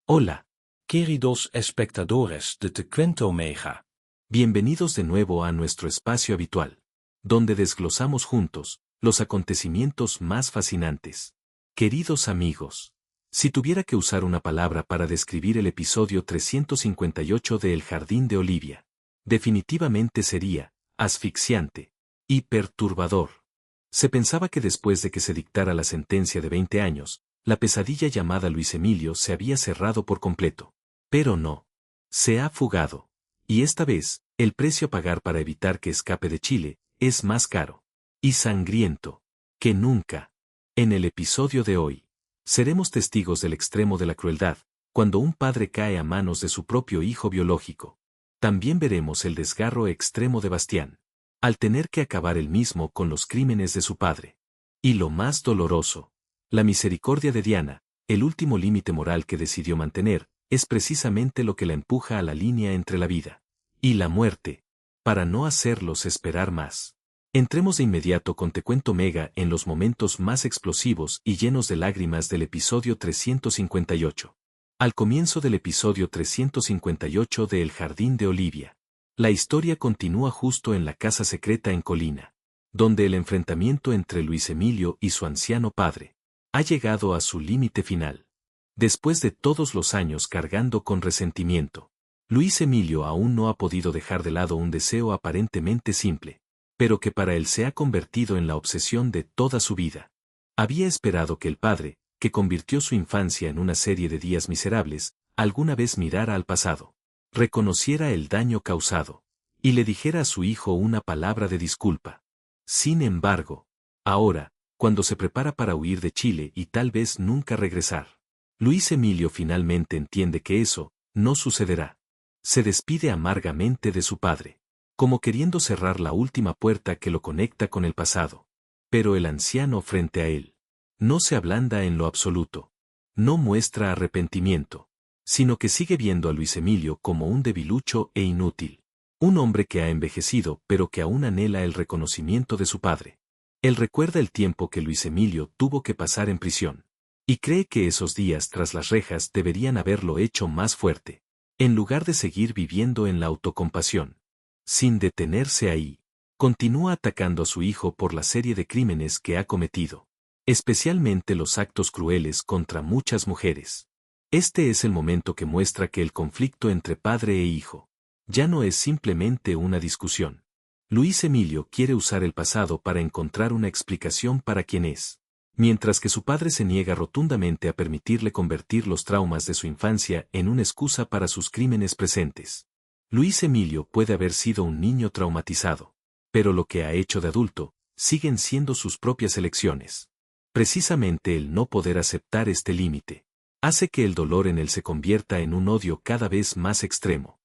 Hola, queridos espectadores de Te Cuento Mega. Bienvenidos de nuevo a nuestro espacio habitual, donde desglosamos juntos los acontecimientos más fascinantes. Queridos amigos, si tuviera que usar una palabra para describir el episodio 358 de El Jardín de Olivia, definitivamente sería asfixiante y perturbador. Se pensaba que después de que se dictara la sentencia de 20 años, la pesadilla llamada Luis Emilio se había cerrado por completo. Pero no. Se ha fugado. Y esta vez, el precio a pagar para evitar que escape de Chile es más caro y sangriento que nunca. En el episodio de hoy, seremos testigos del extremo de la crueldad, cuando un padre cae a manos de su propio hijo biológico. También veremos el desgarro extremo de Bastián, al tener que acabar él mismo con los crímenes de su padre. Y lo más doloroso, la misericordia de Diana, el último límite moral que decidió mantener, es precisamente lo que la empuja a la línea entre la vida y la muerte, para no hacerlos esperar más. Entremos de inmediato con Te Cuento Mega en los momentos más explosivos y llenos de lágrimas del episodio 358. Al comienzo del episodio 358 de El Jardín de Olivia, la historia continúa justo en la casa secreta en Colina, donde el enfrentamiento entre Luis Emilio y su anciano padre ha llegado a su límite final. Después de todos los años cargando con resentimiento, Luis Emilio aún no ha podido dejar de lado un deseo aparentemente simple, pero que para él se ha convertido en la obsesión de toda su vida. Había esperado que el padre, que convirtió su infancia en una serie de días miserables, alguna vez mirara al pasado, reconociera el daño causado, y le dijera a su hijo una palabra de disculpa. Sin embargo, ahora, cuando se prepara para huir de Chile y tal vez nunca regresar, Luis Emilio finalmente entiende que eso no sucederá. Se despide amargamente de su padre, como queriendo cerrar la última puerta que lo conecta con el pasado. Pero el anciano frente a él no se ablanda en lo absoluto. No muestra arrepentimiento, sino que sigue viendo a Luis Emilio como un debilucho e inútil. Un hombre que ha envejecido pero que aún anhela el reconocimiento de su padre. Él recuerda el tiempo que Luis Emilio tuvo que pasar en prisión, y cree que esos días tras las rejas deberían haberlo hecho más fuerte, en lugar de seguir viviendo en la autocompasión. Sin detenerse ahí, continúa atacando a su hijo por la serie de crímenes que ha cometido, especialmente los actos crueles contra muchas mujeres. Este es el momento que muestra que el conflicto entre padre e hijo ya no es simplemente una discusión. Luis Emilio quiere usar el pasado para encontrar una explicación para quién es, mientras que su padre se niega rotundamente a permitirle convertir los traumas de su infancia en una excusa para sus crímenes presentes. Luis Emilio puede haber sido un niño traumatizado, pero lo que ha hecho de adulto siguen siendo sus propias elecciones. Precisamente el no poder aceptar este límite hace que el dolor en él se convierta en un odio cada vez más extremo.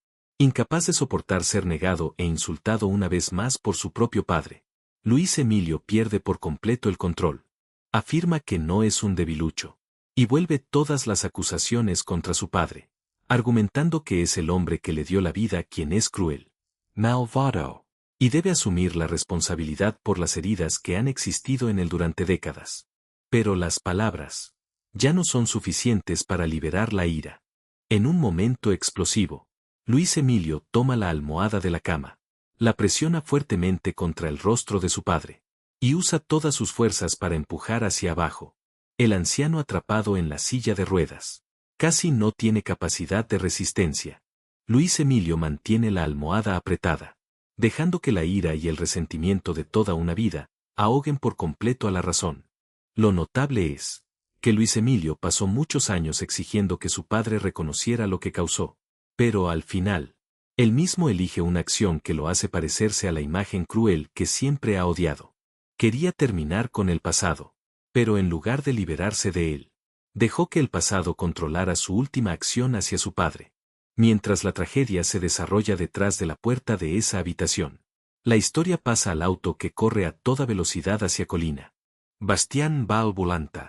Incapaz de soportar ser negado e insultado una vez más por su propio padre, Luis Emilio pierde por completo el control. Afirma que no es un debilucho, y vuelve todas las acusaciones contra su padre, argumentando que es el hombre que le dio la vida quien es cruel, malvado, y debe asumir la responsabilidad por las heridas que han existido en él durante décadas. Pero las palabras ya no son suficientes para liberar la ira. En un momento explosivo, Luis Emilio toma la almohada de la cama, la presiona fuertemente contra el rostro de su padre, y usa todas sus fuerzas para empujar hacia abajo. El anciano atrapado en la silla de ruedas casi no tiene capacidad de resistencia. Luis Emilio mantiene la almohada apretada, dejando que la ira y el resentimiento de toda una vida ahoguen por completo a la razón. Lo notable es que Luis Emilio pasó muchos años exigiendo que su padre reconociera lo que causó. Pero al final, él mismo elige una acción que lo hace parecerse a la imagen cruel que siempre ha odiado. Quería terminar con el pasado, pero en lugar de liberarse de él, dejó que el pasado controlara su última acción hacia su padre. Mientras la tragedia se desarrolla detrás de la puerta de esa habitación, la historia pasa al auto que corre a toda velocidad hacia Colina. Bastián va al volante,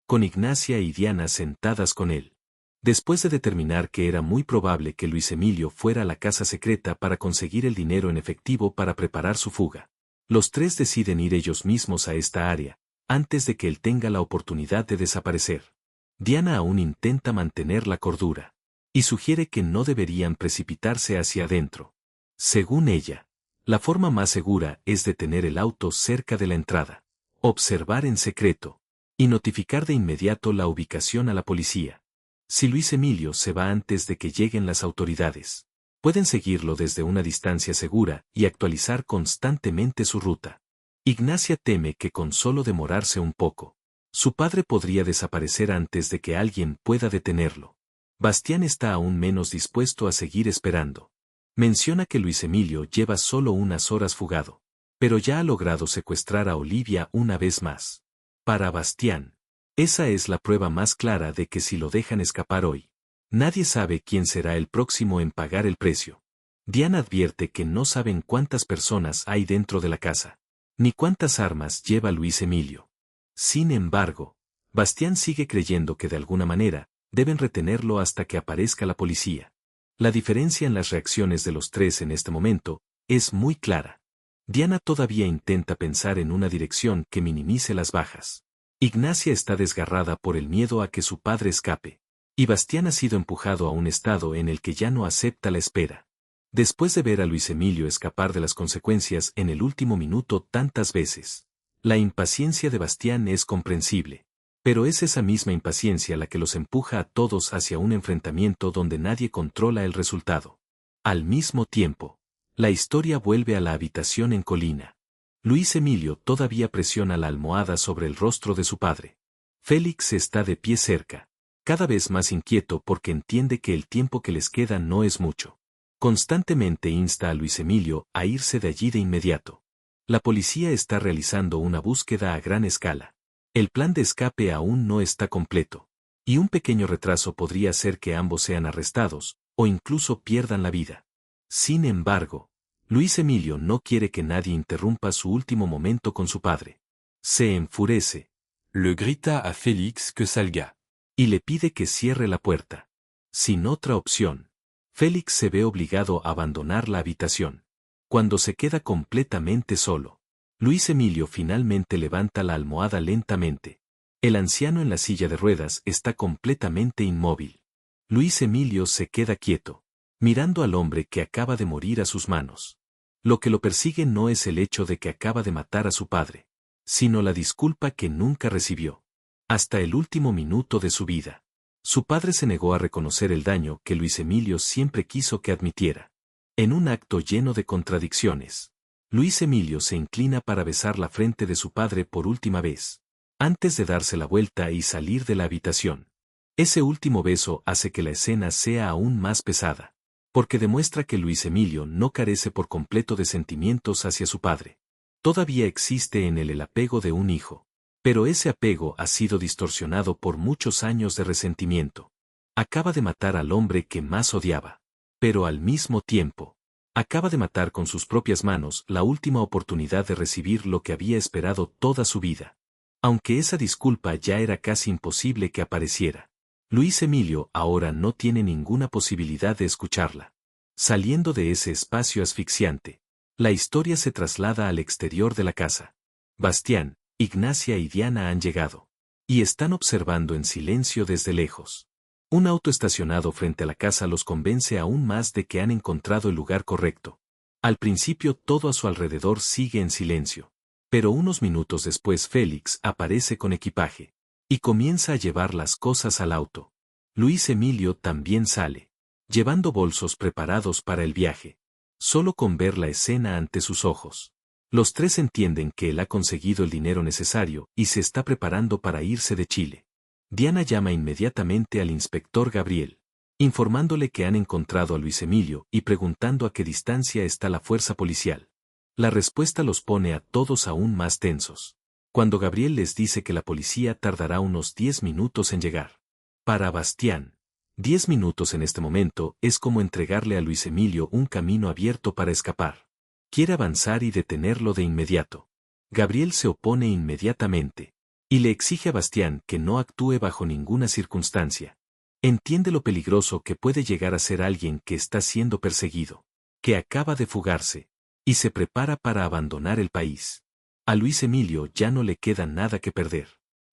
con Ignacia y Diana sentadas con él. Después de determinar que era muy probable que Luis Emilio fuera a la casa secreta para conseguir el dinero en efectivo para preparar su fuga, los tres deciden ir ellos mismos a esta área, antes de que él tenga la oportunidad de desaparecer. Diana aún intenta mantener la cordura. Y sugiere que no deberían precipitarse hacia adentro. Según ella, la forma más segura es detener el auto cerca de la entrada, observar en secreto, y notificar de inmediato la ubicación a la policía. Si Luis Emilio se va antes de que lleguen las autoridades, pueden seguirlo desde una distancia segura y actualizar constantemente su ruta. Ignacia teme que con solo demorarse un poco, su padre podría desaparecer antes de que alguien pueda detenerlo. Bastián está aún menos dispuesto a seguir esperando. Menciona que Luis Emilio lleva solo unas horas fugado, pero ya ha logrado secuestrar a Olivia una vez más. Para Bastián, esa es la prueba más clara de que si lo dejan escapar hoy, nadie sabe quién será el próximo en pagar el precio. Diana advierte que no saben cuántas personas hay dentro de la casa, ni cuántas armas lleva Luis Emilio. Sin embargo, Bastián sigue creyendo que de alguna manera, deben retenerlo hasta que aparezca la policía. La diferencia en las reacciones de los tres en este momento es muy clara. Diana todavía intenta pensar en una dirección que minimice las bajas. Ignacia está desgarrada por el miedo a que su padre escape, y Bastián ha sido empujado a un estado en el que ya no acepta la espera. Después de ver a Luis Emilio escapar de las consecuencias en el último minuto tantas veces, la impaciencia de Bastián es comprensible. Pero es esa misma impaciencia la que los empuja a todos hacia un enfrentamiento donde nadie controla el resultado. Al mismo tiempo, la historia vuelve a la habitación en Colina. Luis Emilio todavía presiona la almohada sobre el rostro de su padre. Félix está de pie cerca, cada vez más inquieto porque entiende que el tiempo que les queda no es mucho. Constantemente insta a Luis Emilio a irse de allí de inmediato. La policía está realizando una búsqueda a gran escala. El plan de escape aún no está completo, y un pequeño retraso podría hacer que ambos sean arrestados, o incluso pierdan la vida. Sin embargo, Luis Emilio no quiere que nadie interrumpa su último momento con su padre. Se enfurece. Le grita a Félix que salga. Y le pide que cierre la puerta. Sin otra opción, Félix se ve obligado a abandonar la habitación. Cuando se queda completamente solo, Luis Emilio finalmente levanta la almohada lentamente. El anciano en la silla de ruedas está completamente inmóvil. Luis Emilio se queda quieto, mirando al hombre que acaba de morir a sus manos. Lo que lo persigue no es el hecho de que acaba de matar a su padre, sino la disculpa que nunca recibió. Hasta el último minuto de su vida. Su padre se negó a reconocer el daño que Luis Emilio siempre quiso que admitiera. En un acto lleno de contradicciones, Luis Emilio se inclina para besar la frente de su padre por última vez, antes de darse la vuelta y salir de la habitación. Ese último beso hace que la escena sea aún más pesada, porque demuestra que Luis Emilio no carece por completo de sentimientos hacia su padre. Todavía existe en él el apego de un hijo, pero ese apego ha sido distorsionado por muchos años de resentimiento. Acaba de matar al hombre que más odiaba, pero al mismo tiempo, acaba de matar con sus propias manos la última oportunidad de recibir lo que había esperado toda su vida. Aunque esa disculpa ya era casi imposible que apareciera, Luis Emilio ahora no tiene ninguna posibilidad de escucharla. Saliendo de ese espacio asfixiante, la historia se traslada al exterior de la casa. Bastián, Ignacia y Diana han llegado, y están observando en silencio desde lejos. Un auto estacionado frente a la casa los convence aún más de que han encontrado el lugar correcto. Al principio todo a su alrededor sigue en silencio, pero unos minutos después Félix aparece con equipaje, y comienza a llevar las cosas al auto. Luis Emilio también sale, llevando bolsos preparados para el viaje. Solo con ver la escena ante sus ojos, los tres entienden que él ha conseguido el dinero necesario y se está preparando para irse de Chile. Diana llama inmediatamente al inspector Gabriel, informándole que han encontrado a Luis Emilio y preguntando a qué distancia está la fuerza policial. La respuesta los pone a todos aún más tensos, cuando Gabriel les dice que la policía tardará unos 10 minutos en llegar. Para Bastián, 10 minutos en este momento es como entregarle a Luis Emilio un camino abierto para escapar. Quiere avanzar y detenerlo de inmediato. Gabriel se opone inmediatamente, y le exige a Bastián que no actúe bajo ninguna circunstancia. Entiende lo peligroso que puede llegar a ser alguien que está siendo perseguido, que acaba de fugarse, y se prepara para abandonar el país. A Luis Emilio ya no le queda nada que perder,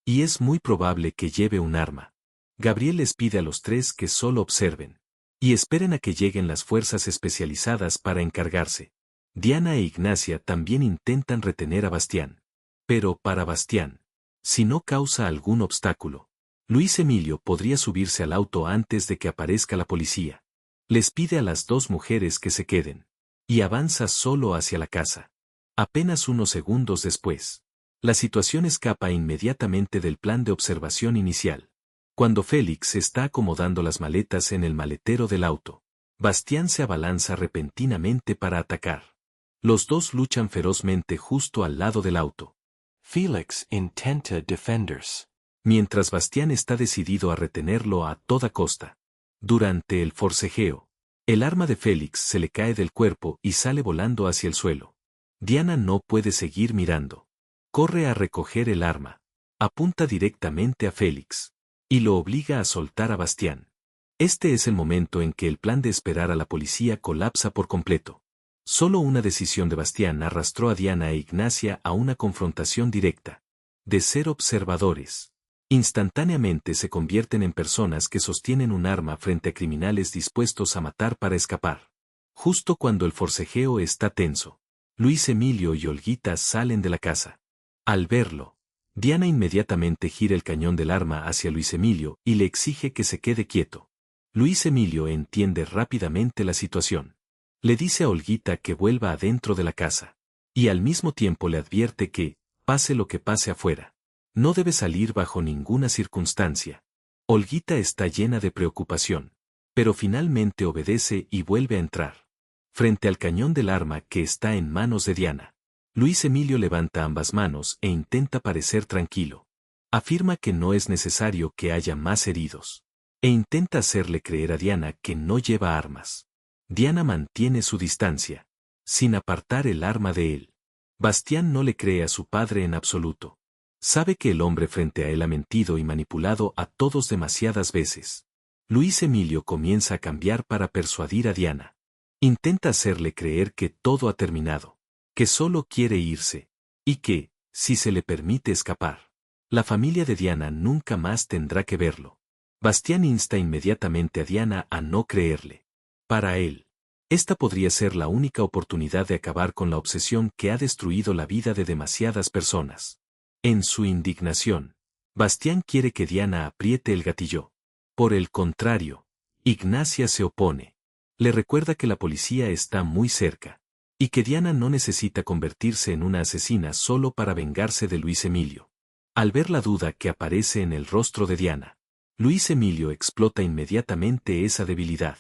y es muy probable que lleve un arma. Gabriel les pide a los tres que solo observen y esperen a que lleguen las fuerzas especializadas para encargarse. Diana e Ignacia también intentan retener a Bastián. Pero para Bastián, si no causa algún obstáculo, Luis Emilio podría subirse al auto antes de que aparezca la policía. Les pide a las dos mujeres que se queden. Y avanza solo hacia la casa. Apenas unos segundos después, la situación escapa inmediatamente del plan de observación inicial. Cuando Félix está acomodando las maletas en el maletero del auto, Bastián se abalanza repentinamente para atacar. Los dos luchan ferozmente justo al lado del auto. Felix intenta defenderse, mientras Bastián está decidido a retenerlo a toda costa. Durante el forcejeo, el arma de Félix se le cae del cuerpo y sale volando hacia el suelo. Diana no puede seguir mirando. Corre a recoger el arma. Apunta directamente a Félix. Y lo obliga a soltar a Bastián. Este es el momento en que el plan de esperar a la policía colapsa por completo. Solo una decisión de Bastián arrastró a Diana e Ignacia a una confrontación directa. De ser observadores, instantáneamente se convierten en personas que sostienen un arma frente a criminales dispuestos a matar para escapar. Justo cuando el forcejeo está tenso, Luis Emilio y Olguita salen de la casa. Al verlo, Diana inmediatamente gira el cañón del arma hacia Luis Emilio y le exige que se quede quieto. Luis Emilio entiende rápidamente la situación. Le dice a Olguita que vuelva adentro de la casa. Y al mismo tiempo le advierte que, pase lo que pase afuera, no debe salir bajo ninguna circunstancia. Olguita está llena de preocupación, pero finalmente obedece y vuelve a entrar. Frente al cañón del arma que está en manos de Diana, Luis Emilio levanta ambas manos e intenta parecer tranquilo. Afirma que no es necesario que haya más heridos. E intenta hacerle creer a Diana que no lleva armas. Diana mantiene su distancia, sin apartar el arma de él. Bastián no le cree a su padre en absoluto. Sabe que el hombre frente a él ha mentido y manipulado a todos demasiadas veces. Luis Emilio comienza a cambiar para persuadir a Diana. Intenta hacerle creer que todo ha terminado, que solo quiere irse, y que, si se le permite escapar, la familia de Diana nunca más tendrá que verlo. Bastián insta inmediatamente a Diana a no creerle. Para él, esta podría ser la única oportunidad de acabar con la obsesión que ha destruido la vida de demasiadas personas. En su indignación, Bastián quiere que Diana apriete el gatillo. Por el contrario, Ignacia se opone. Le recuerda que la policía está muy cerca, y que Diana no necesita convertirse en una asesina solo para vengarse de Luis Emilio. Al ver la duda que aparece en el rostro de Diana, Luis Emilio explota inmediatamente esa debilidad.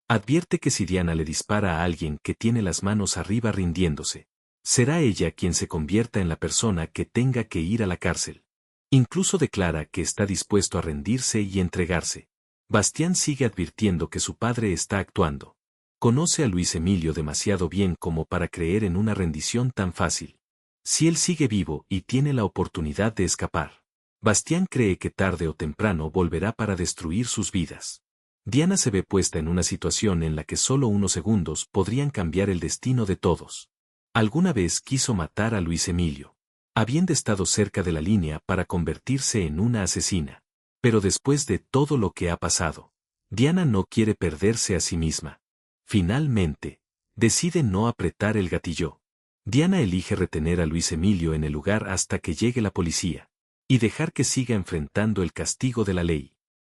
Advierte que si Diana le dispara a alguien que tiene las manos arriba rindiéndose, será ella quien se convierta en la persona que tenga que ir a la cárcel. Incluso declara que está dispuesto a rendirse y entregarse. Bastián sigue advirtiendo que su padre está actuando. Conoce a Luis Emilio demasiado bien como para creer en una rendición tan fácil. Si él sigue vivo y tiene la oportunidad de escapar, Bastián cree que tarde o temprano volverá para destruir sus vidas. Diana se ve puesta en una situación en la que solo unos segundos podrían cambiar el destino de todos. Alguna vez quiso matar a Luis Emilio, habiendo estado cerca de la línea para convertirse en una asesina. Pero después de todo lo que ha pasado, Diana no quiere perderse a sí misma. Finalmente, decide no apretar el gatillo. Diana elige retener a Luis Emilio en el lugar hasta que llegue la policía, y dejar que siga enfrentando el castigo de la ley.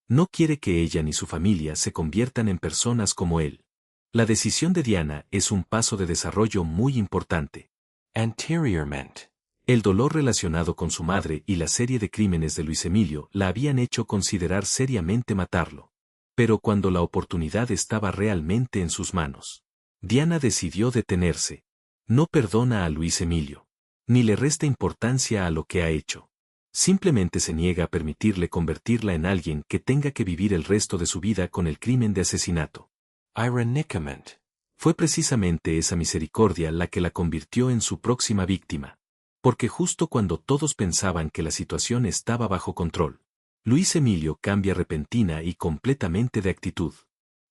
No quiere que ella ni su familia se conviertan en personas como él. La decisión de Diana es un paso de desarrollo muy importante. Anteriormente, El dolor relacionado con su madre y la serie de crímenes de Luis Emilio la habían hecho considerar seriamente matarlo. Pero cuando la oportunidad estaba realmente en sus manos, Diana decidió detenerse. No perdona a Luis Emilio, ni le resta importancia a lo que ha hecho. Simplemente se niega a permitirle convertirla en alguien que tenga que vivir el resto de su vida con el crimen de asesinato. irónicamente, Fue precisamente esa misericordia la que la convirtió en su próxima víctima. Porque justo cuando todos pensaban que la situación estaba bajo control, Luis Emilio cambia repentina y completamente de actitud.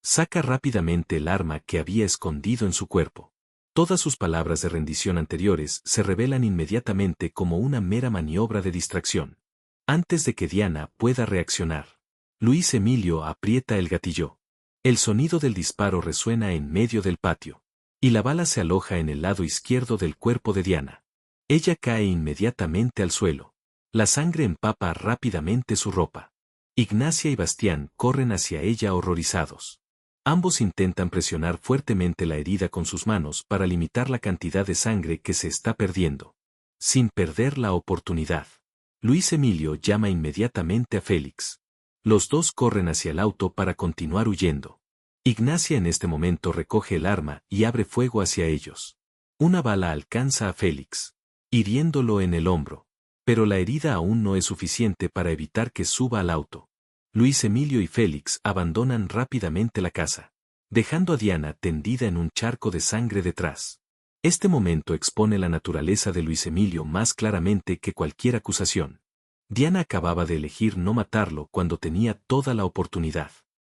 Saca rápidamente el arma que había escondido en su cuerpo. Todas sus palabras de rendición anteriores se revelan inmediatamente como una mera maniobra de distracción. Antes de que Diana pueda reaccionar, Luis Emilio aprieta el gatillo. El sonido del disparo resuena en medio del patio. Y la bala se aloja en el lado izquierdo del cuerpo de Diana. Ella cae inmediatamente al suelo. La sangre empapa rápidamente su ropa. Ignacia y Bastián corren hacia ella horrorizados. Ambos intentan presionar fuertemente la herida con sus manos para limitar la cantidad de sangre que se está perdiendo. Sin perder la oportunidad, Luis Emilio llama inmediatamente a Félix. Los dos corren hacia el auto para continuar huyendo. Ignacia en este momento recoge el arma y abre fuego hacia ellos. Una bala alcanza a Félix, hiriéndolo en el hombro. Pero la herida aún no es suficiente para evitar que suba al auto. Luis Emilio y Félix abandonan rápidamente la casa, dejando a Diana tendida en un charco de sangre detrás. Este momento expone la naturaleza de Luis Emilio más claramente que cualquier acusación. Diana acababa de elegir no matarlo cuando tenía toda la oportunidad.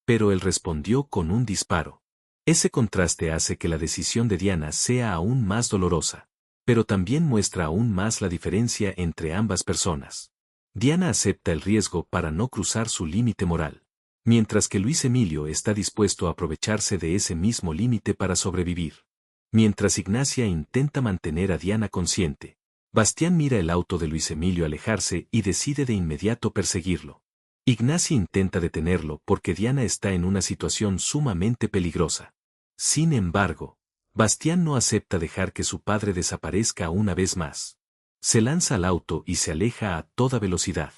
Pero él respondió con un disparo. Ese contraste hace que la decisión de Diana sea aún más dolorosa, pero también muestra aún más la diferencia entre ambas personas. Diana acepta el riesgo para no cruzar su límite moral, mientras que Luis Emilio está dispuesto a aprovecharse de ese mismo límite para sobrevivir. Mientras Ignacia intenta mantener a Diana consciente, Bastián mira el auto de Luis Emilio alejarse y decide de inmediato perseguirlo. Ignacia intenta detenerlo porque Diana está en una situación sumamente peligrosa. Sin embargo, Bastián no acepta dejar que su padre desaparezca una vez más. Se lanza al auto y se aleja a toda velocidad,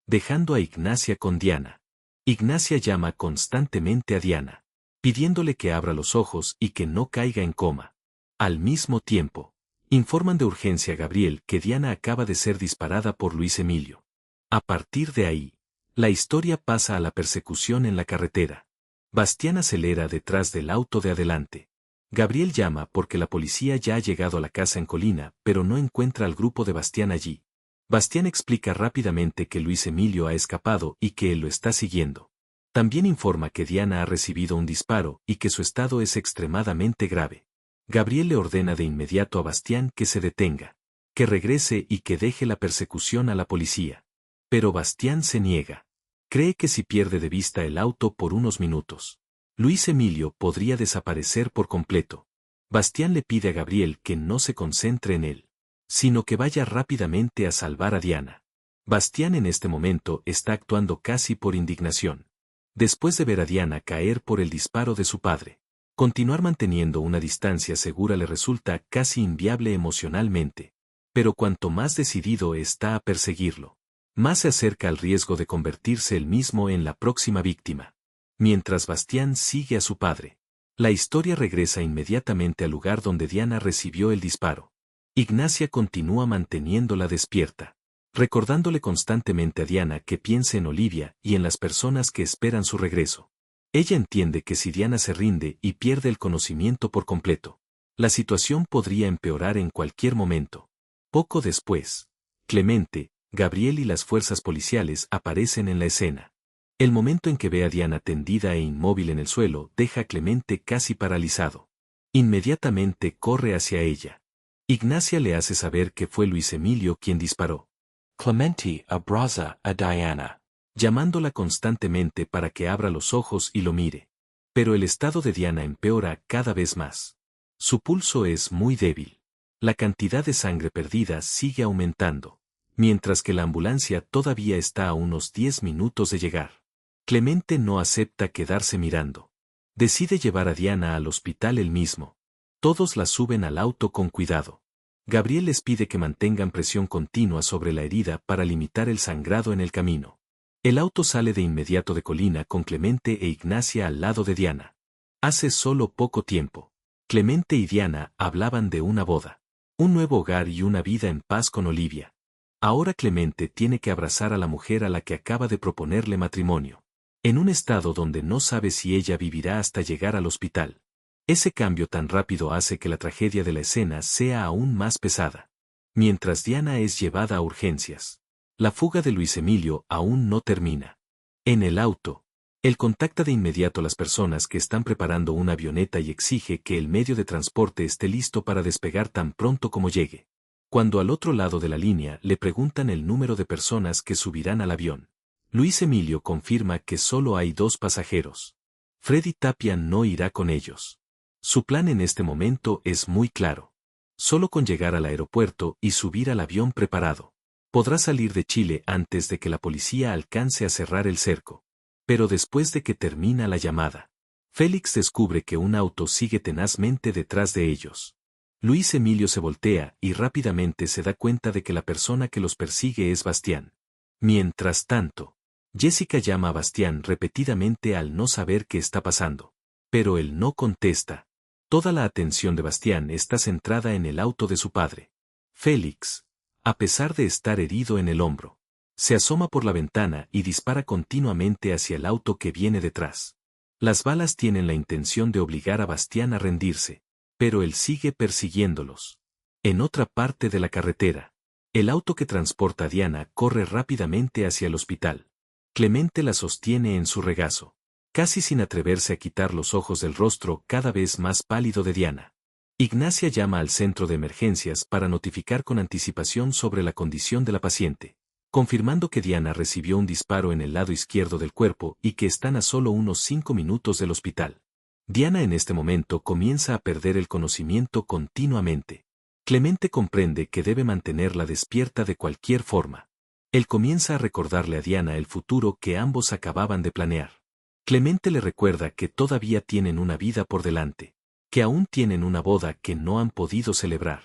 dejando a Ignacia con Diana. Ignacia llama constantemente a Diana, pidiéndole que abra los ojos y que no caiga en coma. Al mismo tiempo, informan de urgencia a Gabriel que Diana acaba de ser disparada por Luis Emilio. A partir de ahí, la historia pasa a la persecución en la carretera. Bastián acelera detrás del auto de adelante. Gabriel llama porque la policía ya ha llegado a la casa en Colina, pero no encuentra al grupo de Bastián allí. Bastián explica rápidamente que Luis Emilio ha escapado y que él lo está siguiendo. También informa que Diana ha recibido un disparo y que su estado es extremadamente grave. Gabriel le ordena de inmediato a Bastián que se detenga, que regrese y que deje la persecución a la policía. Pero Bastián se niega. Cree que si pierde de vista el auto por unos minutos, Luis Emilio podría desaparecer por completo. Bastián le pide a Gabriel que no se concentre en él, sino que vaya rápidamente a salvar a Diana. Bastián en este momento está actuando casi por indignación. Después de ver a Diana caer por el disparo de su padre, continuar manteniendo una distancia segura le resulta casi inviable emocionalmente. Pero cuanto más decidido está a perseguirlo, más se acerca al riesgo de convertirse él mismo en la próxima víctima. Mientras Bastián sigue a su padre, la historia regresa inmediatamente al lugar donde Diana recibió el disparo. Ignacia continúa manteniéndola despierta, recordándole constantemente a Diana que piense en Olivia y en las personas que esperan su regreso. Ella entiende que si Diana se rinde y pierde el conocimiento por completo, la situación podría empeorar en cualquier momento. Poco después, Clemente, Gabriel y las fuerzas policiales aparecen en la escena. El momento en que ve a Diana tendida e inmóvil en el suelo deja a Clemente casi paralizado. Inmediatamente corre hacia ella. Ignacia le hace saber que fue Luis Emilio quien disparó. Clemente abraza a Diana, llamándola constantemente para que abra los ojos y lo mire. Pero el estado de Diana empeora cada vez más. Su pulso es muy débil. La cantidad de sangre perdida sigue aumentando, mientras que la ambulancia todavía está a unos 10 minutos de llegar. Clemente no acepta quedarse mirando. Decide llevar a Diana al hospital él mismo. Todos la suben al auto con cuidado. Gabriel les pide que mantengan presión continua sobre la herida para limitar el sangrado en el camino. El auto sale de inmediato de Colina con Clemente e Ignacia al lado de Diana. Hace solo poco tiempo, Clemente y Diana hablaban de una boda, un nuevo hogar y una vida en paz con Olivia. Ahora Clemente tiene que abrazar a la mujer a la que acaba de proponerle matrimonio, en un estado donde no sabe si ella vivirá hasta llegar al hospital. Ese cambio tan rápido hace que la tragedia de la escena sea aún más pesada. Mientras Diana es llevada a urgencias, la fuga de Luis Emilio aún no termina. En el auto, él contacta de inmediato a las personas que están preparando una avioneta y exige que el medio de transporte esté listo para despegar tan pronto como llegue. Cuando al otro lado de la línea le preguntan el número de personas que subirán al avión, Luis Emilio confirma que solo hay 2 pasajeros. Freddy Tapia no irá con ellos. Su plan en este momento es muy claro. Solo con llegar al aeropuerto y subir al avión preparado, podrá salir de Chile antes de que la policía alcance a cerrar el cerco. Pero después de que termina la llamada, Félix descubre que un auto sigue tenazmente detrás de ellos. Luis Emilio se voltea y rápidamente se da cuenta de que la persona que los persigue es Bastián. Mientras tanto, Jessica llama a Bastián repetidamente al no saber qué está pasando. Pero él no contesta. Toda la atención de Bastián está centrada en el auto de su padre. Félix, a pesar de estar herido en el hombro, se asoma por la ventana y dispara continuamente hacia el auto que viene detrás. Las balas tienen la intención de obligar a Bastián a rendirse, pero él sigue persiguiéndolos. En otra parte de la carretera, el auto que transporta a Diana corre rápidamente hacia el hospital. Clemente la sostiene en su regazo, casi sin atreverse a quitar los ojos del rostro cada vez más pálido de Diana. Ignacia llama al centro de emergencias para notificar con anticipación sobre la condición de la paciente, confirmando que Diana recibió un disparo en el lado izquierdo del cuerpo y que están a solo unos 5 minutos del hospital. Diana en este momento comienza a perder el conocimiento continuamente. Clemente comprende que debe mantenerla despierta de cualquier forma. Él comienza a recordarle a Diana el futuro que ambos acababan de planear. Clemente le recuerda que todavía tienen una vida por delante, que aún tienen una boda que no han podido celebrar.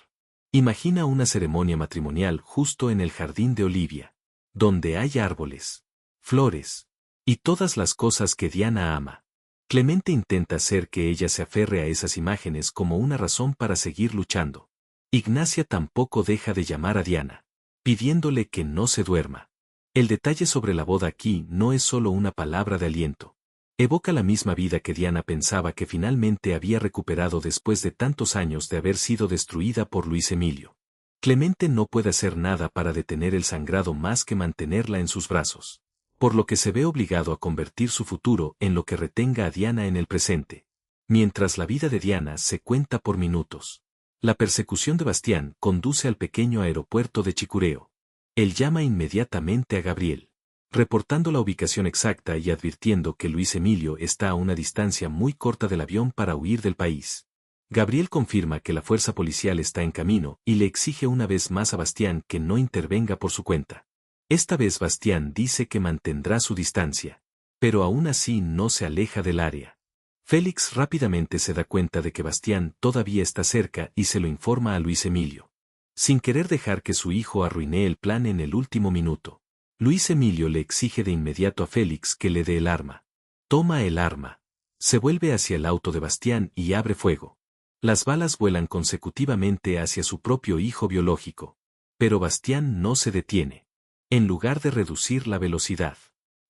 Imagina una ceremonia matrimonial justo en el jardín de Olivia, donde hay árboles, flores y todas las cosas que Diana ama. Clemente intenta hacer que ella se aferre a esas imágenes como una razón para seguir luchando. Ignacia tampoco deja de llamar a Diana, pidiéndole que no se duerma. El detalle sobre la boda aquí no es solo una palabra de aliento. Evoca la misma vida que Diana pensaba que finalmente había recuperado después de tantos años de haber sido destruida por Luis Emilio. Clemente no puede hacer nada para detener el sangrado más que mantenerla en sus brazos, por lo que se ve obligado a convertir su futuro en lo que retenga a Diana en el presente. Mientras la vida de Diana se cuenta por minutos, la persecución de Bastián conduce al pequeño aeropuerto de Chicureo. Él llama inmediatamente a Gabriel, reportando la ubicación exacta y advirtiendo que Luis Emilio está a una distancia muy corta del avión para huir del país. Gabriel confirma que la fuerza policial está en camino y le exige una vez más a Bastián que no intervenga por su cuenta. Esta vez Bastián dice que mantendrá su distancia, pero aún así no se aleja del área. Félix rápidamente se da cuenta de que Bastián todavía está cerca y se lo informa a Luis Emilio. Sin querer dejar que su hijo arruine el plan en el último minuto, Luis Emilio le exige de inmediato a Félix que le dé el arma. Toma el arma. Se vuelve hacia el auto de Bastián y abre fuego. Las balas vuelan consecutivamente hacia su propio hijo biológico. Pero Bastián no se detiene. En lugar de reducir la velocidad,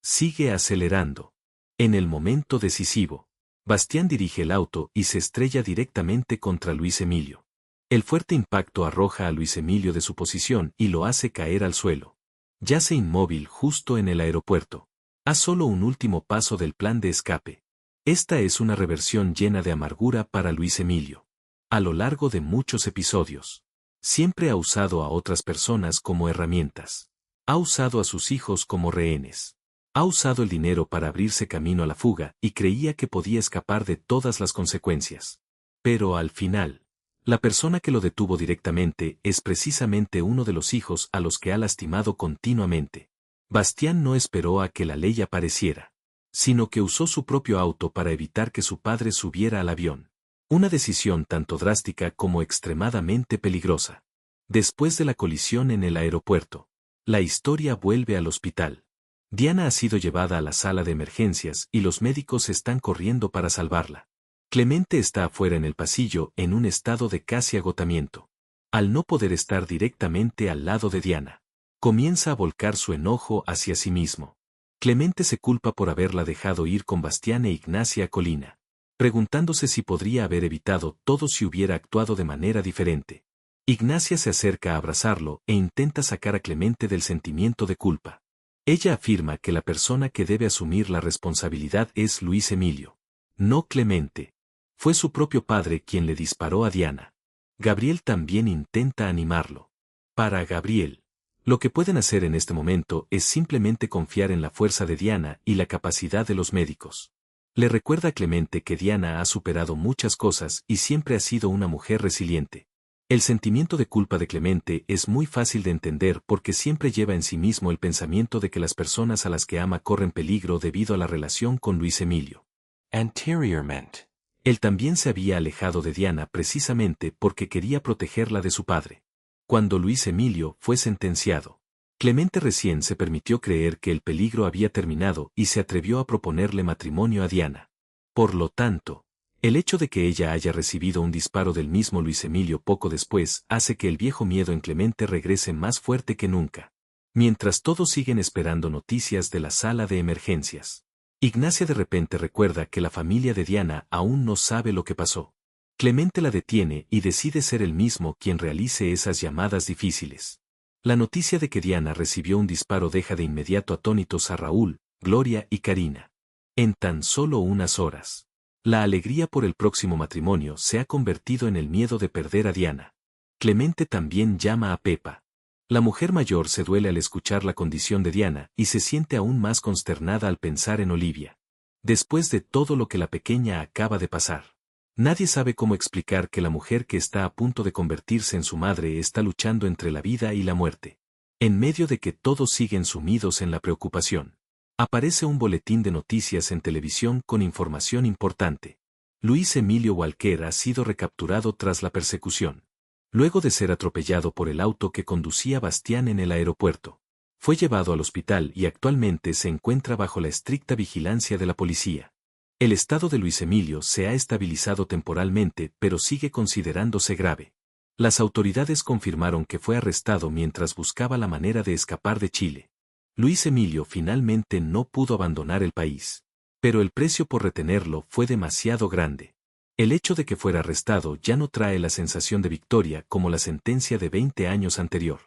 sigue acelerando. En el momento decisivo, Bastián dirige el auto y se estrella directamente contra Luis Emilio. El fuerte impacto arroja a Luis Emilio de su posición y lo hace caer al suelo. Yace inmóvil justo en el aeropuerto. A solo un último paso del plan de escape. Esta es una reversión llena de amargura para Luis Emilio. A lo largo de muchos episodios, siempre ha usado a otras personas como herramientas. Ha usado a sus hijos como rehenes. Ha usado el dinero para abrirse camino a la fuga y creía que podía escapar de todas las consecuencias. Pero al final, la persona que lo detuvo directamente es precisamente uno de los hijos a los que ha lastimado continuamente. Bastián no esperó a que la ley apareciera, sino que usó su propio auto para evitar que su padre subiera al avión. Una decisión tanto drástica como extremadamente peligrosa. Después de la colisión en el aeropuerto, la historia vuelve al hospital. Diana ha sido llevada a la sala de emergencias y los médicos están corriendo para salvarla. Clemente está afuera en el pasillo en un estado de casi agotamiento. Al no poder estar directamente al lado de Diana, comienza a volcar su enojo hacia sí mismo. Clemente se culpa por haberla dejado ir con Bastián e Ignacia a Colina, preguntándose si podría haber evitado todo si hubiera actuado de manera diferente. Ignacia se acerca a abrazarlo e intenta sacar a Clemente del sentimiento de culpa. Ella afirma que la persona que debe asumir la responsabilidad es Luis Emilio, no Clemente. Fue su propio padre quien le disparó a Diana. Gabriel también intenta animarlo. Para Gabriel, Lo que pueden hacer en este momento es simplemente confiar en la fuerza de Diana y la capacidad de los médicos. Le recuerda a Clemente que Diana ha superado muchas cosas y siempre ha sido una mujer resiliente. El sentimiento de culpa de Clemente es muy fácil de entender porque siempre lleva en sí mismo el pensamiento de que las personas a las que ama corren peligro debido a la relación con Luis Emilio. Anteriormente. Él también se había alejado de Diana precisamente porque quería protegerla de su padre. Cuando Luis Emilio fue sentenciado, Clemente recién se permitió creer que el peligro había terminado y se atrevió a proponerle matrimonio a Diana. Por lo tanto, el hecho de que ella haya recibido un disparo del mismo Luis Emilio poco después hace que el viejo miedo en Clemente regrese más fuerte que nunca. Mientras todos siguen esperando noticias de la sala de emergencias, Ignacia de repente recuerda que la familia de Diana aún no sabe lo que pasó. Clemente la detiene y decide ser él mismo quien realice esas llamadas difíciles. La noticia de que Diana recibió un disparo deja de inmediato atónitos a Raúl, Gloria y Karina. En tan solo unas horas, la alegría por el próximo matrimonio se ha convertido en el miedo de perder a Diana. Clemente también llama a Pepa. La mujer mayor se duele al escuchar la condición de Diana y se siente aún más consternada al pensar en Olivia. Después de todo lo que la pequeña acaba de pasar, nadie sabe cómo explicar que la mujer que está a punto de convertirse en su madre está luchando entre la vida y la muerte. En medio de que todos siguen sumidos en la preocupación, aparece un boletín de noticias en televisión con información importante. Luis Emilio Walker ha sido recapturado tras la persecución. Luego de ser atropellado por el auto que conducía Bastián en el aeropuerto, fue llevado al hospital y actualmente se encuentra bajo la estricta vigilancia de la policía. El estado de Luis Emilio se ha estabilizado temporalmente pero sigue considerándose grave. Las autoridades confirmaron que fue arrestado mientras buscaba la manera de escapar de Chile. Luis Emilio finalmente no pudo abandonar el país, pero el precio por retenerlo fue demasiado grande. El hecho de que fuera arrestado ya no trae la sensación de victoria como la sentencia de 20 años anterior,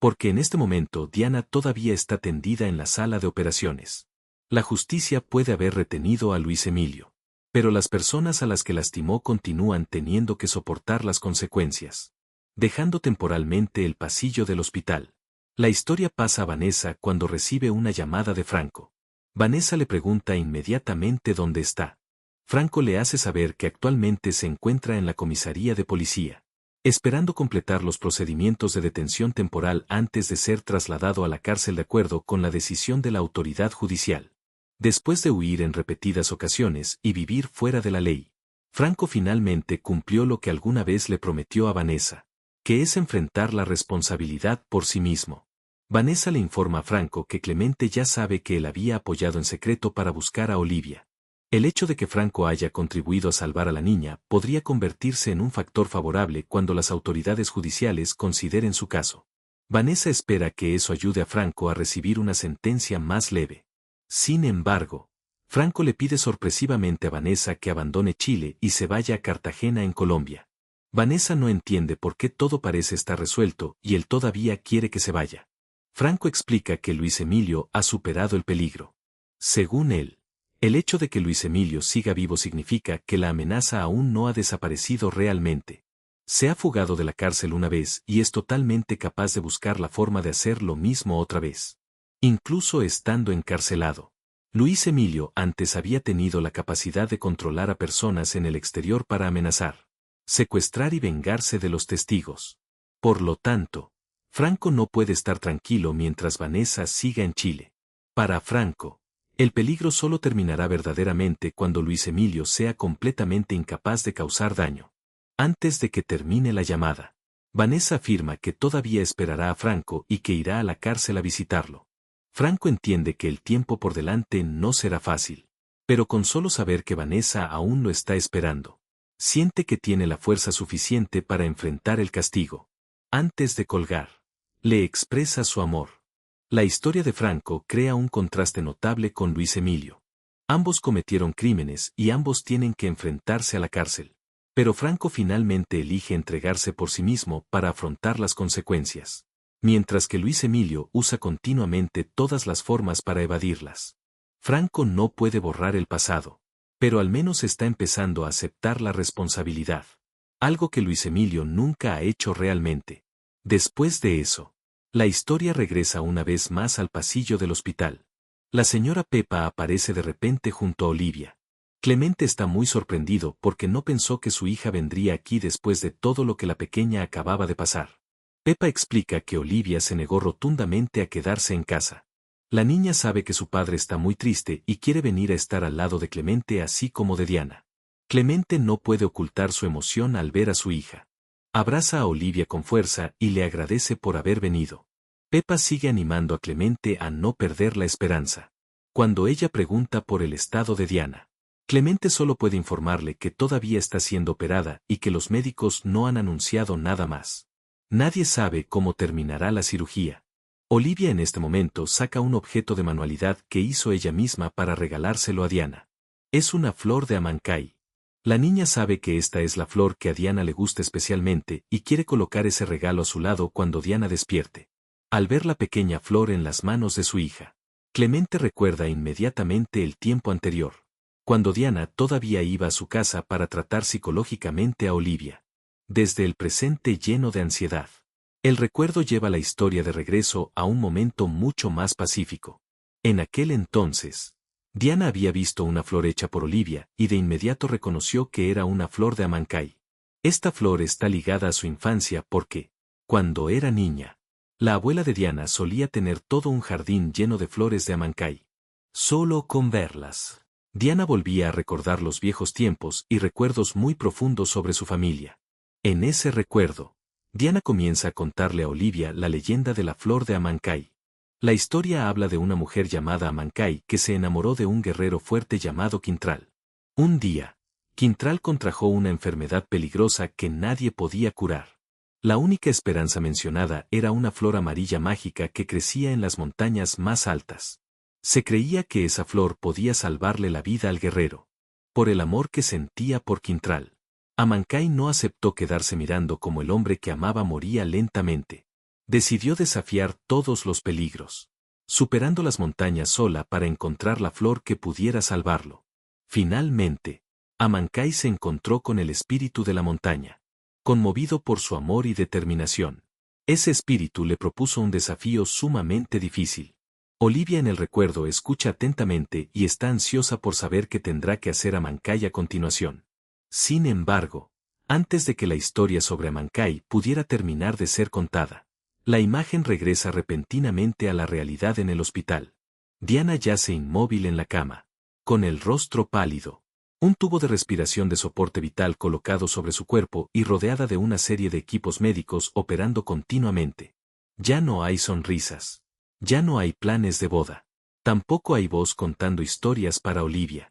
porque en este momento Diana todavía está tendida en la sala de operaciones. La justicia puede haber retenido a Luis Emilio, pero las personas a las que lastimó continúan teniendo que soportar las consecuencias, dejando temporalmente el pasillo del hospital. La historia pasa a Vanessa cuando recibe una llamada de Franco. Vanessa le pregunta inmediatamente dónde está. Franco le hace saber que actualmente se encuentra en la comisaría de policía, esperando completar los procedimientos de detención temporal antes de ser trasladado a la cárcel de acuerdo con la decisión de la autoridad judicial. Después de huir en repetidas ocasiones y vivir fuera de la ley, Franco finalmente cumplió lo que alguna vez le prometió a Vanessa, que es enfrentar la responsabilidad por sí mismo. Vanessa le informa a Franco que Clemente ya sabe que él había apoyado en secreto para buscar a Olivia. El hecho de que Franco haya contribuido a salvar a la niña podría convertirse en un factor favorable cuando las autoridades judiciales consideren su caso. Vanessa espera que eso ayude a Franco a recibir una sentencia más leve. Sin embargo, Franco le pide sorpresivamente a Vanessa que abandone Chile y se vaya a Cartagena en Colombia. Vanessa no entiende por qué todo parece estar resuelto y él todavía quiere que se vaya. Franco explica que Luis Emilio ha superado el peligro. Según él, el hecho de que Luis Emilio siga vivo significa que la amenaza aún no ha desaparecido realmente. Se ha fugado de la cárcel una vez y es totalmente capaz de buscar la forma de hacer lo mismo otra vez. Incluso estando encarcelado, Luis Emilio antes había tenido la capacidad de controlar a personas en el exterior para amenazar, secuestrar y vengarse de los testigos. Por lo tanto, Franco no puede estar tranquilo mientras Vanessa siga en Chile. Para Franco, el peligro solo terminará verdaderamente cuando Luis Emilio sea completamente incapaz de causar daño. Antes de que termine la llamada, Vanessa afirma que todavía esperará a Franco y que irá a la cárcel a visitarlo. Franco entiende que el tiempo por delante no será fácil, pero con solo saber que Vanessa aún lo está esperando, siente que tiene la fuerza suficiente para enfrentar el castigo. Antes de colgar, le expresa su amor. La historia de Franco crea un contraste notable con Luis Emilio. Ambos cometieron crímenes y ambos tienen que enfrentarse a la cárcel. Pero Franco finalmente elige entregarse por sí mismo para afrontar las consecuencias, mientras que Luis Emilio usa continuamente todas las formas para evadirlas. Franco no puede borrar el pasado, pero al menos está empezando a aceptar la responsabilidad, algo que Luis Emilio nunca ha hecho realmente. Después de eso, La historia regresa una vez más al pasillo del hospital. La señora Peppa aparece de repente junto a Olivia. Clemente está muy sorprendido porque no pensó que su hija vendría aquí después de todo lo que la pequeña acababa de pasar. Peppa explica que Olivia se negó rotundamente a quedarse en casa. La niña sabe que su padre está muy triste y quiere venir a estar al lado de Clemente así como de Diana. Clemente no puede ocultar su emoción al ver a su hija. Abraza a Olivia con fuerza y le agradece por haber venido. Peppa sigue animando a Clemente a no perder la esperanza. Cuando ella pregunta por el estado de Diana, Clemente solo puede informarle que todavía está siendo operada y que los médicos no han anunciado nada más. Nadie sabe cómo terminará la cirugía. Olivia en este momento saca un objeto de manualidad que hizo ella misma para regalárselo a Diana. Es una flor de Amancay. La niña sabe que esta es la flor que a Diana le gusta especialmente y quiere colocar ese regalo a su lado cuando Diana despierte. Al ver la pequeña flor en las manos de su hija, Clemente recuerda inmediatamente el tiempo anterior, cuando Diana todavía iba a su casa para tratar psicológicamente a Olivia. Desde el presente lleno de ansiedad, el recuerdo lleva la historia de regreso a un momento mucho más pacífico. En aquel entonces, Diana había visto una flor hecha por Olivia y de inmediato reconoció que era una flor de Amancay. Esta flor está ligada a su infancia porque, cuando era niña, la abuela de Diana solía tener todo un jardín lleno de flores de Amancay. Solo con verlas, Diana volvía a recordar los viejos tiempos y recuerdos muy profundos sobre su familia. En ese recuerdo, Diana comienza a contarle a Olivia la leyenda de la flor de Amancay. La historia habla de una mujer llamada Amancay que se enamoró de un guerrero fuerte llamado Quintral. Un día, Quintral contrajo una enfermedad peligrosa que nadie podía curar. La única esperanza mencionada era una flor amarilla mágica que crecía en las montañas más altas. Se creía que esa flor podía salvarle la vida al guerrero. Por el amor que sentía por Quintral, Amancay no aceptó quedarse mirando como el hombre que amaba moría lentamente. Decidió desafiar todos los peligros, superando las montañas sola para encontrar la flor que pudiera salvarlo. Finalmente, Amancay se encontró con el espíritu de la montaña, conmovido por su amor y determinación. Ese espíritu le propuso un desafío sumamente difícil. Olivia en el recuerdo escucha atentamente y está ansiosa por saber qué tendrá que hacer Amancay a continuación. Sin embargo, antes de que la historia sobre Amancay pudiera terminar de ser contada, la imagen regresa repentinamente a la realidad en el hospital. Diana yace inmóvil en la cama, con el rostro pálido, un tubo de respiración de soporte vital colocado sobre su cuerpo y rodeada de una serie de equipos médicos operando continuamente. Ya no hay sonrisas. Ya no hay planes de boda. Tampoco hay voz contando historias para Olivia.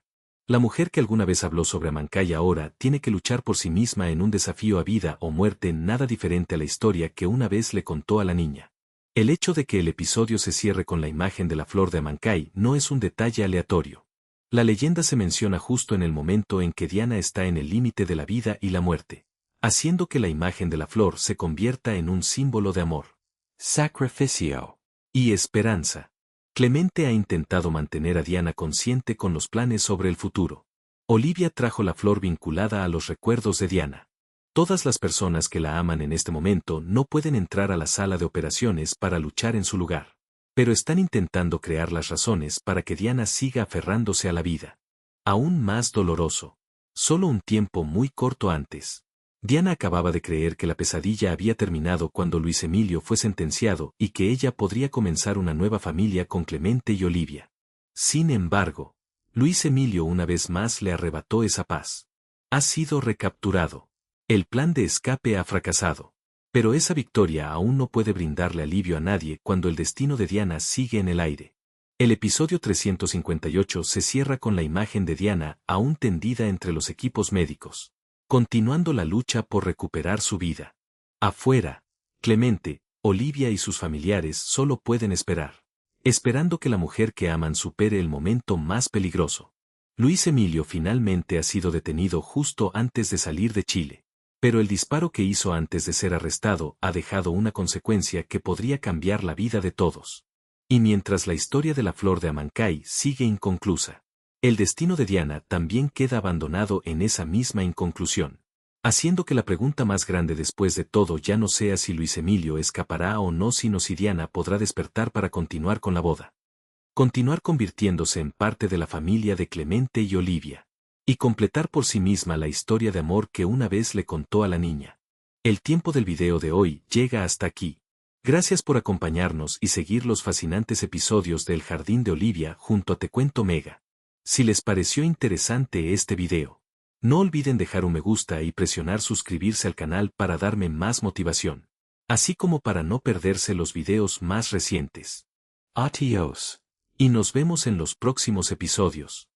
La mujer que alguna vez habló sobre Amancay ahora tiene que luchar por sí misma en un desafío a vida o muerte nada diferente a la historia que una vez le contó a la niña. El hecho de que el episodio se cierre con la imagen de la flor de Amancay no es un detalle aleatorio. La leyenda se menciona justo en el momento en que Diana está en el límite de la vida y la muerte, haciendo que la imagen de la flor se convierta en un símbolo de amor, sacrificio, y esperanza. Clemente ha intentado mantener a Diana consciente con los planes sobre el futuro. Olivia trajo la flor vinculada a los recuerdos de Diana. Todas las personas que la aman en este momento no pueden entrar a la sala de operaciones para luchar en su lugar, pero están intentando crear las razones para que Diana siga aferrándose a la vida. Aún más doloroso. Solo un tiempo muy corto antes, Diana acababa de creer que la pesadilla había terminado cuando Luis Emilio fue sentenciado y que ella podría comenzar una nueva familia con Clemente y Olivia. Sin embargo, Luis Emilio una vez más le arrebató esa paz. Ha sido recapturado. El plan de escape ha fracasado. Pero esa victoria aún no puede brindarle alivio a nadie cuando el destino de Diana sigue en el aire. El episodio 358 se cierra con la imagen de Diana aún tendida entre los equipos médicos, continuando la lucha por recuperar su vida. Afuera, Clemente, Olivia y sus familiares solo pueden esperar, esperando que la mujer que aman supere el momento más peligroso. Luis Emilio finalmente ha sido detenido justo antes de salir de Chile. Pero el disparo que hizo antes de ser arrestado ha dejado una consecuencia que podría cambiar la vida de todos. Y mientras la historia de la flor de Amancay sigue inconclusa, el destino de Diana también queda abandonado en esa misma inconclusión. haciendo que la pregunta más grande después de todo ya no sea si Luis Emilio escapará o no, sino si Diana podrá despertar para continuar con la boda. Continuar convirtiéndose en parte de la familia de Clemente y Olivia. Y completar por sí misma la historia de amor que una vez le contó a la niña. El tiempo del video de hoy llega hasta aquí. Gracias por acompañarnos y seguir los fascinantes episodios del Jardín de Olivia junto a Te Cuento Mega. Si les pareció interesante este video, no olviden dejar un me gusta y presionar suscribirse al canal para darme más motivación, así como para no perderse los videos más recientes. Adiós. Y nos vemos en los próximos episodios.